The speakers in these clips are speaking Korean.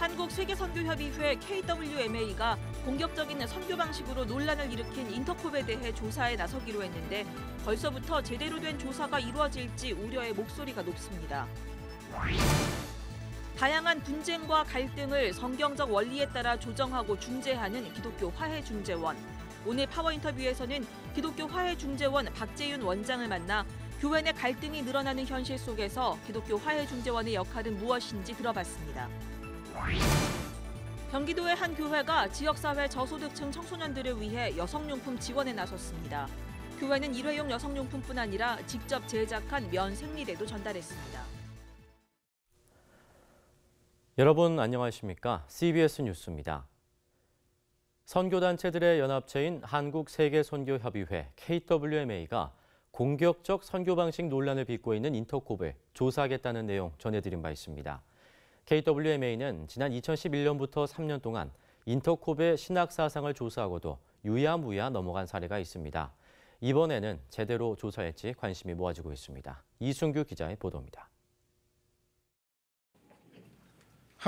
한국세계선교협의회 KWMA가 공격적인 선교 방식으로 논란을 일으킨 인터콥에 대해 조사에 나서기로 했는데 벌써부터 제대로 된 조사가 이루어질지 우려의 목소리가 높습니다. 다양한 분쟁과 갈등을 성경적 원리에 따라 조정하고 중재하는 기독교 화해중재원. 오늘 파워인터뷰에서는 기독교 화해중재원 박재윤 원장을 만나 교회 내 갈등이 늘어나는 현실 속에서 기독교 화해중재원의 역할은 무엇인지 들어봤습니다. 경기도의 한 교회가 지역사회 저소득층 청소년들을 위해 여성용품 지원에 나섰습니다. 교회는 일회용 여성용품뿐 아니라 직접 제작한 면 생리대도 전달했습니다. 여러분 안녕하십니까? CBS 뉴스입니다. 선교단체들의 연합체인 한국세계선교협의회 KWMA가 공격적 선교 방식 논란을 빚고 있는 인터콥을 조사하겠다는 내용 전해드린 바 있습니다. KWMA는 지난 2011년부터 3년 동안 인터콥의 신학 사상을 조사하고도 유야무야 넘어간 사례가 있습니다. 이번에는 제대로 조사할지 관심이 모아지고 있습니다. 이순규 기자의 보도입니다.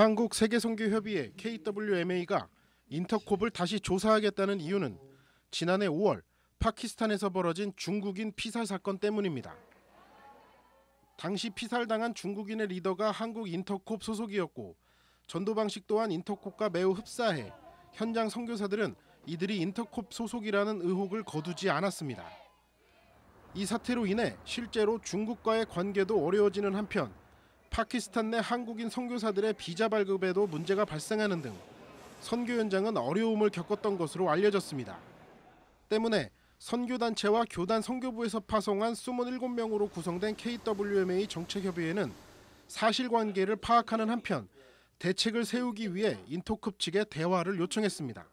한국세계선교협의회 KWMA가 인터콥을 다시 조사하겠다는 이유는 지난해 5월 파키스탄에서 벌어진 중국인 피살 사건 때문입니다. 당시 피살당한 중국인의 리더가 한국 인터콥 소속이었고 전도 방식 또한 인터콥과 매우 흡사해 현장 선교사들은 이들이 인터콥 소속이라는 의혹을 거두지 않았습니다. 이 사태로 인해 실제로 중국과의 관계도 어려워지는 한편 파키스탄 내 한국인 선교사들의 비자 발급에도 문제가 발생하는 등 선교 현장은 어려움을 겪었던 것으로 알려졌습니다. 때문에 선교단체와 교단 선교부에서 파송한 27명으로 구성된 KWMA 정책협의회는 사실관계를 파악하는 한편 대책을 세우기 위해 인터콥 측에 대화를 요청했습니다.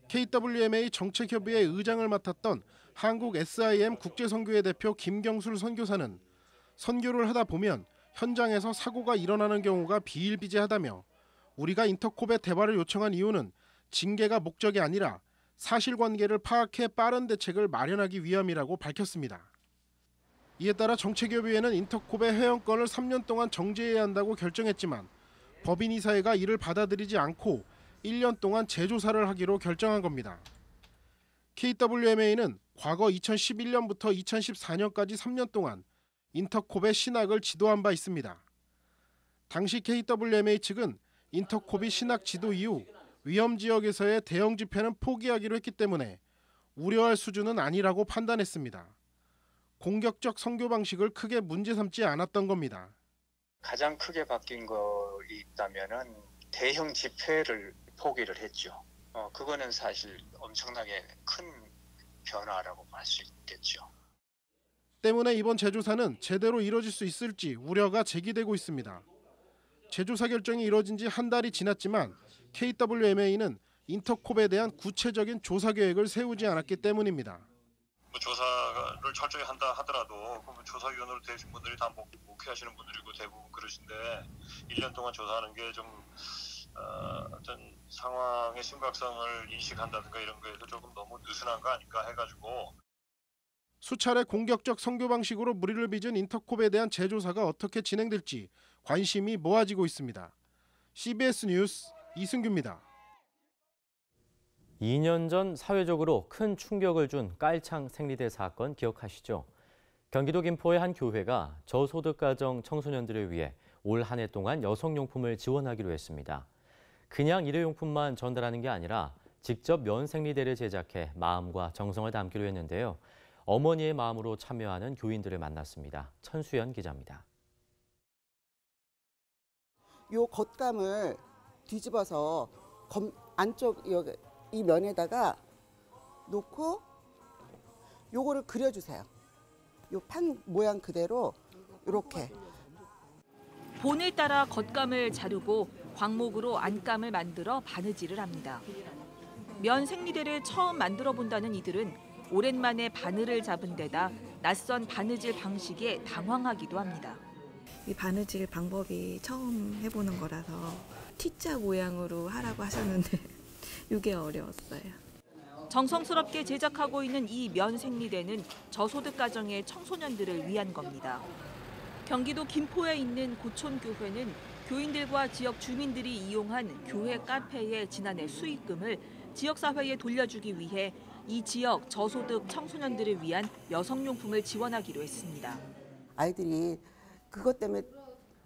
KWMA 정책협의회 의장을 맡았던 한국 SIM 국제선교회 대표 김경술 선교사는 선교를 하다 보면 현장에서 사고가 일어나는 경우가 비일비재하다며 우리가 인터콥에 대화를 요청한 이유는 징계가 목적이 아니라 사실관계를 파악해 빠른 대책을 마련하기 위함이라고 밝혔습니다. 이에 따라 정책협의회는 인터콥의 회원권을 3년 동안 정지해야 한다고 결정했지만 법인이사회가 이를 받아들이지 않고 1년 동안 재조사를 하기로 결정한 겁니다. KWMA는 과거 2011년부터 2014년까지 3년 동안 인터콥의 신학을 지도한 바 있습니다. 당시 KWMA 측은 인터콥이 신학 지도 이후 위험 지역에서의 대형 집회는 포기하기로 했기 때문에 우려할 수준은 아니라고 판단했습니다. 공격적 선교 방식을 크게 문제 삼지 않았던 겁니다. 가장 크게 바뀐 것이 있다면은 대형 집회를 포기를 했죠. 그거는 사실 엄청나게 큰 변화라고 할 수 있겠죠. 때문에 이번 재조사는 제대로 이뤄질 수 있을지 우려가 제기되고 있습니다. 재조사 결정이 이뤄진 지 한 달이 지났지만 KWMA는 인터콥에 대한 구체적인 조사 계획을 세우지 않았기 때문입니다. 조사를 철저히 한다 하더라도 조사위원으로 되신 분들이 다 목회하시는 분들이고 대부분 그러신데 1년 동안 조사하는 게 좀 어떤 상황의 심각성을 인식한다든가 이런 거에서 조금 너무 느슨한 거 아닌가 해가지고 수차례 공격적 선교 방식으로 무리를 빚은 인터콥에 대한 재조사가 어떻게 진행될지 관심이 모아지고 있습니다. CBS 뉴스 이승규입니다. 2년 전 사회적으로 큰 충격을 준 깔창 생리대 사건 기억하시죠? 경기도 김포의 한 교회가 저소득 가정 청소년들을 위해 올 한 해 동안 여성용품을 지원하기로 했습니다. 그냥 일회용품만 전달하는 게 아니라 직접 면 생리대를 제작해 마음과 정성을 담기로 했는데요. 어머니의 마음으로 참여하는 교인들을 만났습니다. 천수연 기자입니다. 요 겉감을 뒤집어서 안쪽 이 면에다가 놓고 요거를 그려주세요. 요 판 모양 그대로 이렇게. 본을 따라 겉감을 자르고 광목으로 안감을 만들어 바느질을 합니다. 면 생리대를 처음 만들어 본다는 이들은 오랜만에 바늘을 잡은 데다 낯선 바느질 방식에 당황하기도 합니다. 이 바느질 방법이 처음 해보는 거라서 T자 모양으로 하라고 하셨는데 이게 어려웠어요. 정성스럽게 제작하고 있는 이 면 생리대는 저소득 가정의 청소년들을 위한 겁니다. 경기도 김포에 있는 고촌교회는 교인들과 지역 주민들이 이용한 교회 카페의 지난해 수익금을 지역사회에 돌려주기 위해 이 지역 저소득 청소년들을 위한 여성용품을 지원하기로 했습니다. 아이들이 그것 때문에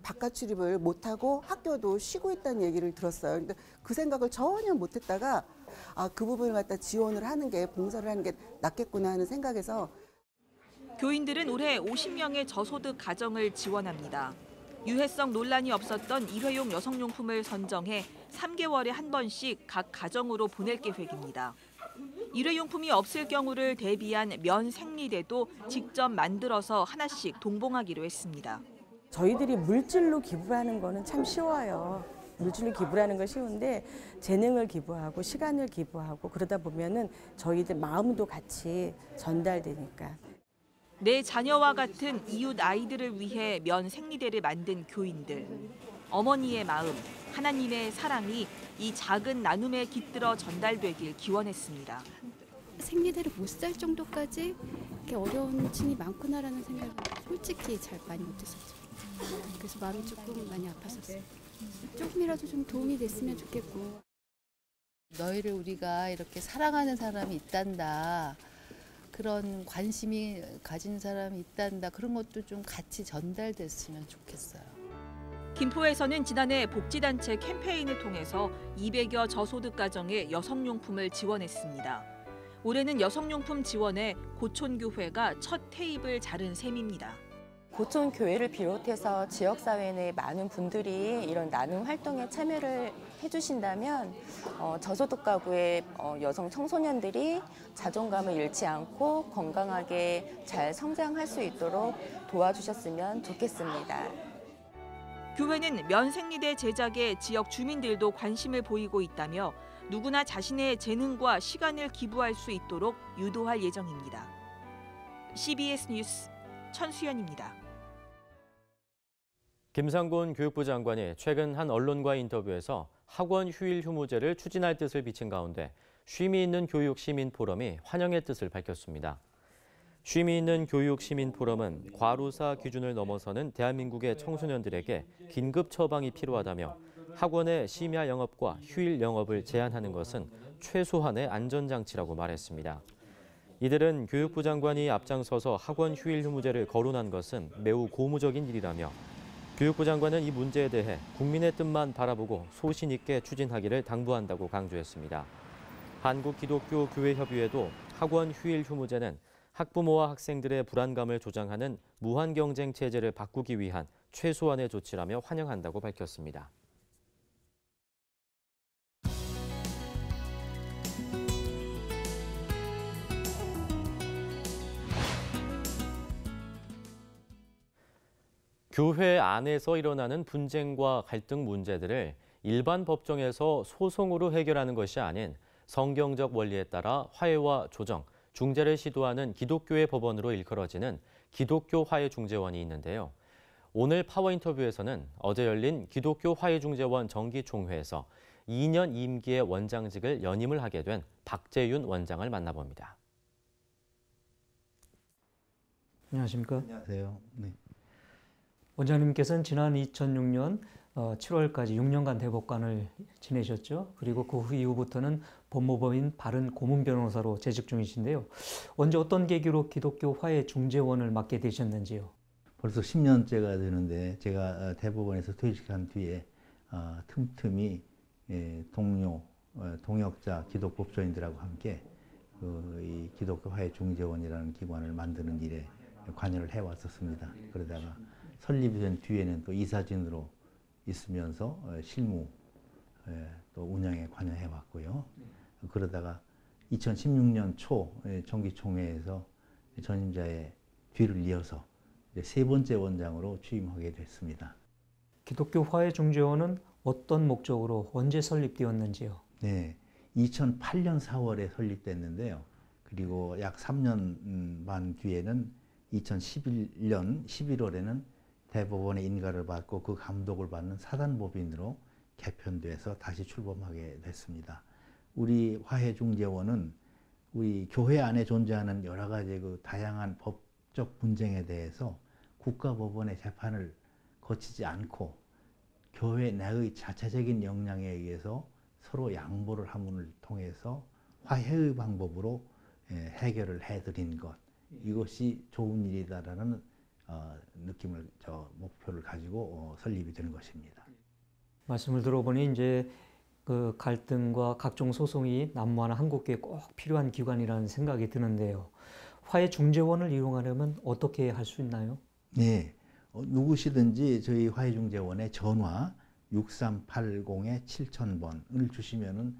바깥 출입을 못하고 학교도 쉬고 있다는 얘기를 들었어요. 그러니까 그 생각을 전혀 못했다가 그 부분을 갖다 지원을 하는 게, 봉사를 하는 게 낫겠구나 하는 생각에서 교인들은 올해 50명의 저소득 가정을 지원합니다. 유해성 논란이 없었던 일회용 여성용품을 선정해 3개월에 한 번씩 각 가정으로 보낼 계획입니다. 일회용품이 없을 경우를 대비한 면 생리대도 직접 만들어서 하나씩 동봉하기로 했습니다. 저희들이 물질로 기부하는 거는 참 쉬워요. 물질로 기부하는 건 쉬운데 재능을 기부하고 시간을 기부하고 그러다 보면은 저희들 마음도 같이 전달되니까. 내 자녀와 같은 이웃 아이들을 위해 면 생리대를 만든 교인들. 어머니의 마음, 하나님의 사랑이 이 작은 나눔에 깃들어 전달되길 기원했습니다. 생리대를 못 살 정도까지 이렇게 어려운 층이 많구나라는 생각을 솔직히 잘 많이 못했었죠. 그래서 마음이 조금 많이 아팠었어요. 조금이라도 좀 도움이 됐으면 좋겠고. 너희를 우리가 이렇게 사랑하는 사람이 있단다. 그런 관심이 가진 사람이 있단다. 그런 것도 좀 같이 전달됐으면 좋겠어요. 김포에서는 지난해 복지단체 캠페인을 통해서 200여 저소득 가정에 여성용품을 지원했습니다. 올해는 여성용품 지원에 고촌교회가 첫 테이블 자른 셈입니다. 고촌교회를 비롯해서 지역사회 내 많은 분들이 이런 나눔 활동에 참여를 해주신다면 저소득 가구의 여성 청소년들이 자존감을 잃지 않고 건강하게 잘 성장할 수 있도록 도와주셨으면 좋겠습니다. 교회는 면 생리대 제작에 지역 주민들도 관심을 보이고 있다며 누구나 자신의 재능과 시간을 기부할 수 있도록 유도할 예정입니다. CBS 뉴스 천수연입니다. 김상곤 교육부 장관이 최근 한 언론과의 인터뷰에서 학원 휴일 휴무제를 추진할 뜻을 비친 가운데 쉼이 있는 교육 시민 포럼이 환영의 뜻을 밝혔습니다. 쉼이 있는 교육 시민 포럼은 과로사 기준을 넘어서는 대한민국의 청소년들에게 긴급 처방이 필요하다며 학원의 심야 영업과 휴일 영업을 제한하는 것은 최소한의 안전장치라고 말했습니다. 이들은 교육부 장관이 앞장서서 학원 휴일 휴무제를 거론한 것은 매우 고무적인 일이라며 교육부 장관은 이 문제에 대해 국민의 뜻만 바라보고 소신 있게 추진하기를 당부한다고 강조했습니다. 한국기독교교회협의회도 학원 휴일 휴무제는 학부모와 학생들의 불안감을 조장하는 무한경쟁 체제를 바꾸기 위한 최소한의 조치라며 환영한다고 밝혔습니다. 교회 안에서 일어나는 분쟁과 갈등 문제들을 일반 법정에서 소송으로 해결하는 것이 아닌 성경적 원리에 따라 화해와 조정, 중재를 시도하는 기독교의 법원으로 일컬어지는 기독교 화해중재원이 있는데요. 오늘 파워인터뷰에서는 어제 열린 기독교 화해중재원 정기총회에서 2년 임기의 원장직을 연임을 하게 된 박재윤 원장을 만나봅니다. 안녕하십니까? 안녕하세요. 네. 원장님께서는 지난 2006년 7월까지 6년간 대법관을 지내셨죠. 그리고 그 이후부터는 법무법인 바른 고문 변호사로 재직 중이신데요. 언제 어떤 계기로 기독교 화해중재원을 맡게 되셨는지요? 벌써 10년째가 되는데 제가 대법원에서 퇴직한 뒤에 틈틈이 동료, 동역자 기독법조인들하고 함께 이 기독교 화해중재원이라는 기관을 만드는 일에 관여를 해왔었습니다. 그러다가 설립된 뒤에는 또 이사진으로 있으면서 실무 또 운영에 관여해왔고요. 그러다가 2016년 초 정기총회에서 전임자의 뒤를 이어서 세 번째 원장으로 취임하게 됐습니다. 기독교 화해중재원은 어떤 목적으로 언제 설립되었는지요? 네, 2008년 4월에 설립됐는데요. 그리고 약 3년 반 뒤에는 2011년 11월에는 대법원의 인가를 받고 그 감독을 받는 사단법인으로 개편돼서 다시 출범하게 됐습니다. 우리 화해중재원은 우리 교회 안에 존재하는 여러 가지 그 다양한 법적 분쟁에 대해서 국가법원의 재판을 거치지 않고 교회 내의 자체적인 역량에 의해서 서로 양보를 함을 통해서 화해의 방법으로 해결을 해드린 것, 이것이 좋은 일이다라는 느낌을, 목표를 가지고 설립이 된 것입니다. 말씀을 들어보니 이제 그 갈등과 각종 소송이 난무하는 한국교회에 꼭 필요한 기관이라는 생각이 드는데요. 화해 중재원을 이용하려면 어떻게 할 수 있나요? 네, 누구시든지 저희 화해중재원에 전화 6380-7000번을 주시면은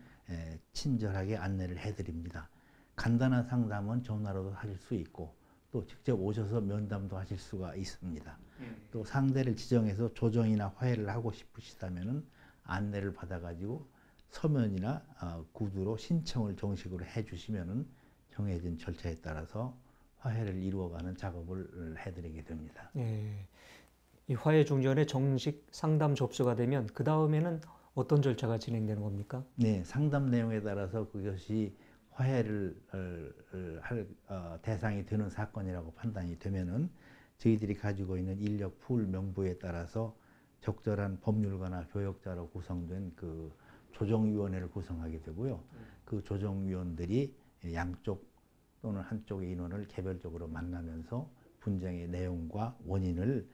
친절하게 안내를 해드립니다. 간단한 상담은 전화로도 하실 수 있고 또 직접 오셔서 면담도 하실 수가 있습니다. 또 상대를 지정해서 조정이나 화해를 하고 싶으시다면은 안내를 받아가지고 서면이나 구두로 신청을 정식으로 해주시면은 정해진 절차에 따라서 화해를 이루어가는 작업을 해드리게 됩니다. 네. 이 화해 중재원에 정식 상담 접수가 되면 그 다음에는 어떤 절차가 진행되는 겁니까? 네, 상담 내용에 따라서 그것이 화해를 할 대상이 되는 사건이라고 판단이 되면은 저희들이 가지고 있는 인력 풀 명부에 따라서 적절한 법률가나 교역자로 구성된 그 조정위원회를 구성하게 되고요. 그 조정위원들이 양쪽 또는 한쪽의 인원을 개별적으로 만나면서 분쟁의 내용과 원인을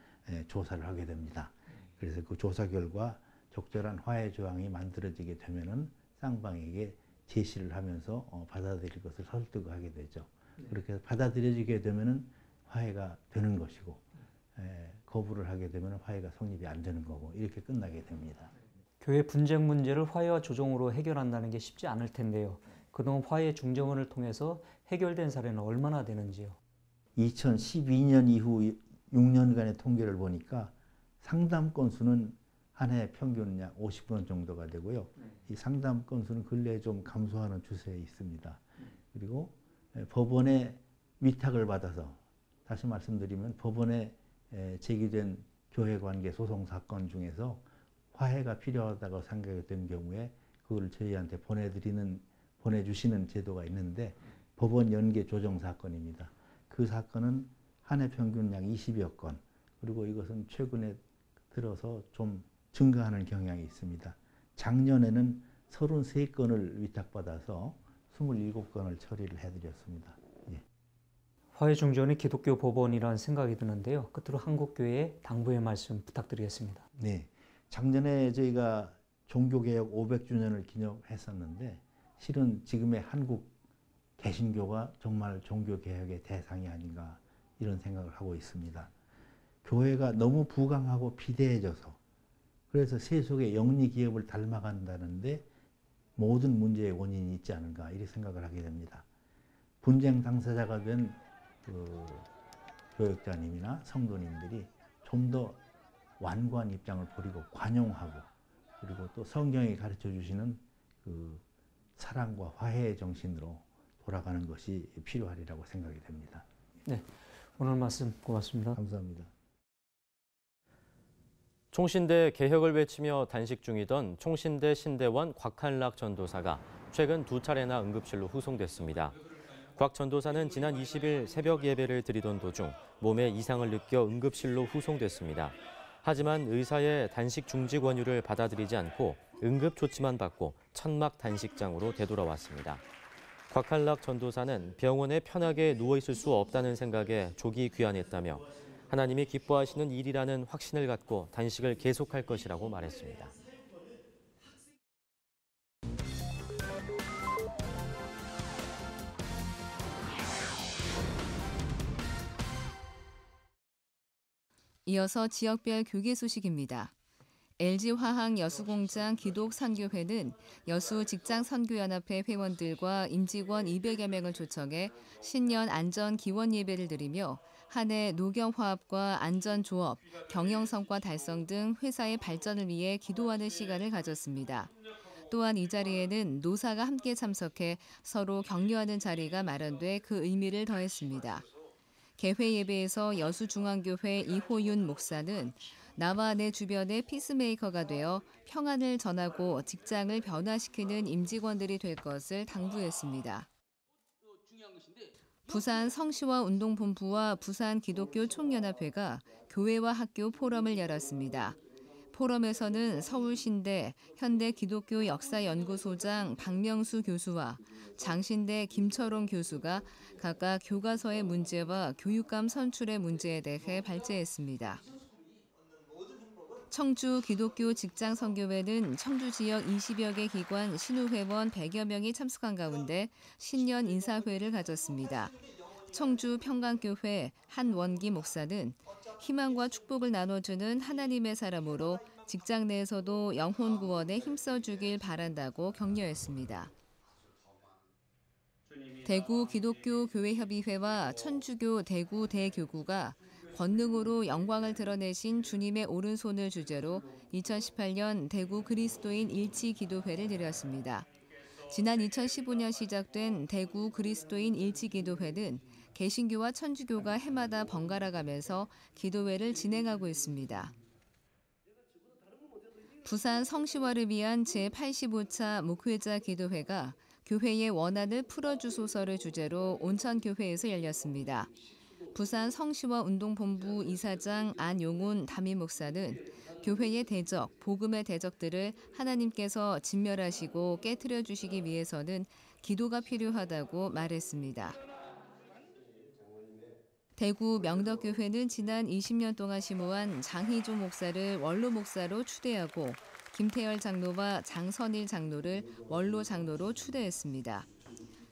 조사를 하게 됩니다. 그래서 그 조사 결과 적절한 화해 조항이 만들어지게 되면은 쌍방에게 제시를 하면서 받아들일 것을 설득하게 되죠. 그렇게 해서 받아들여지게 되면은 화해가 되는 것이고, 거부를 하게 되면 화해가 성립이 안 되는 거고, 이렇게 끝나게 됩니다. 교회 분쟁 문제를 화해와 조정으로 해결한다는 게 쉽지 않을 텐데요. 그동안 화해 중재원을 통해서 해결된 사례는 얼마나 되는지요? 2012년 이후 6년간의 통계를 보니까 상담 건수는 한 해 평균 약 50건 정도가 되고요. 이 상담 건수는 근래에 좀 감소하는 추세에 있습니다. 그리고 법원에 위탁을 받아서, 다시 말씀드리면 법원에 제기된 교회관계 소송 사건 중에서 화해가 필요하다고 생각이 된 경우에 그걸 저희한테 보내주시는 제도가 있는데, 법원 연계 조정 사건입니다. 그 사건은 한 해 평균 약 20여 건, 그리고 이것은 최근에 들어서 좀 증가하는 경향이 있습니다. 작년에는 33건을 위탁받아서 27건을 처리를 해드렸습니다. 예. 화해 중재원이 기독교 법원이라는 생각이 드는데요. 끝으로 한국교회의 당부의 말씀 부탁드리겠습니다. 네, 작년에 저희가 종교개혁 500주년을 기념했었는데 실은 지금의 한국 개신교가 정말 종교개혁의 대상이 아닌가, 이런 생각을 하고 있습니다. 교회가 너무 부강하고 비대해져서, 그래서 세속의 영리기업을 닮아간다는데 모든 문제의 원인이 있지 않은가, 이렇게 생각을 하게 됩니다. 분쟁 당사자가 된 그 교역자님이나 성도님들이 좀 더 완고한 입장을 버리고 관용하고, 그리고 또 성경이 가르쳐 주시는 그 사랑과 화해의 정신으로 돌아가는 것이 필요하리라고 생각이 됩니다. 네, 오늘 말씀 고맙습니다. 감사합니다. 총신대 개혁을 외치며 단식 중이던 총신대 신대원 곽한락 전도사가 최근 2차례나 응급실로 후송됐습니다. 곽 전도사는 지난 20일 새벽 예배를 드리던 도중 몸에 이상을 느껴 응급실로 후송됐습니다. 하지만 의사의 단식 중지 권유를 받아들이지 않고 응급 조치만 받고 천막 단식장으로 되돌아왔습니다. 곽한락 전도사는 병원에 편하게 누워있을 수 없다는 생각에 조기 귀환했다며 하나님이 기뻐하시는 일이라는 확신을 갖고 단식을 계속할 것이라고 말했습니다. 이어서 지역별 교계 소식입니다. LG화학 여수공장 기독선교회는 여수직장선교연합회 회원들과 임직원 200여 명을 초청해 신년 안전기원 예배를 드리며 한 해 노경화합과 안전조업, 경영성과 달성 등 회사의 발전을 위해 기도하는 시간을 가졌습니다. 또한 이 자리에는 노사가 함께 참석해 서로 격려하는 자리가 마련돼 그 의미를 더했습니다. 개회 예배에서 여수중앙교회 이호윤 목사는 나와 내 주변의 피스메이커가 되어 평안을 전하고 직장을 변화시키는 임직원들이 될 것을 당부했습니다. 부산 성시와 운동본부와 부산 기독교 총연합회가 교회와 학교 포럼을 열었습니다. 포럼에서는 서울신대 현대기독교역사연구소장 박명수 교수와 장신대 김철옹 교수가 각각 교과서의 문제와 교육감 선출의 문제에 대해 발제했습니다. 청주 기독교 직장선교회는 청주 지역 20여 개 기관 신우회원 100여 명이 참석한 가운데 신년 인사회를 가졌습니다. 청주 평강교회 한원기 목사는 희망과 축복을 나눠주는 하나님의 사람으로 직장 내에서도 영혼 구원에 힘써주길 바란다고 격려했습니다. 대구 기독교 교회협의회와 천주교 대구 대교구가 권능으로 영광을 드러내신 주님의 오른손을 주제로 2018년 대구 그리스도인 일치기도회를 열었습니다. 지난 2015년 시작된 대구 그리스도인 일치기도회는 개신교와 천주교가 해마다 번갈아가면서 기도회를 진행하고 있습니다. 부산 성시화를 위한 제85차 목회자 기도회가 교회의 원한을 풀어주소서를 주제로 온천교회에서 열렸습니다. 부산 성시화 운동본부 이사장 안용훈 담임 목사는 교회의 대적, 복음의 대적들을 하나님께서 진멸하시고 깨트려 주시기 위해서는 기도가 필요하다고 말했습니다. 대구 명덕교회는 지난 20년 동안 심우한 장희조 목사를 원로 목사로 추대하고 김태열 장로와 장선일 장로를 원로 장로로 추대했습니다.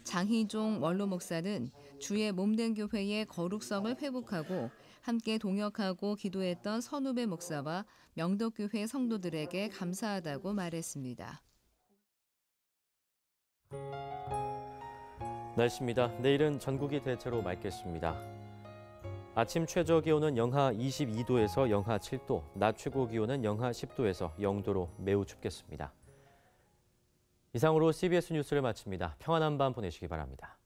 장희종 원로 목사는 주의 몸된 교회의 거룩성을 회복하고 함께 동역하고 기도했던 선후배 목사와 명덕교회 성도들에게 감사하다고 말했습니다. 날씨입니다. 내일은 전국이 대체로 맑겠습니다. 아침 최저 기온은 영하 22도에서 영하 7도, 낮 최고 기온은 영하 10도에서 0도로 매우 춥겠습니다. 이상으로 CBS 뉴스를 마칩니다. 평안한 밤 보내시기 바랍니다.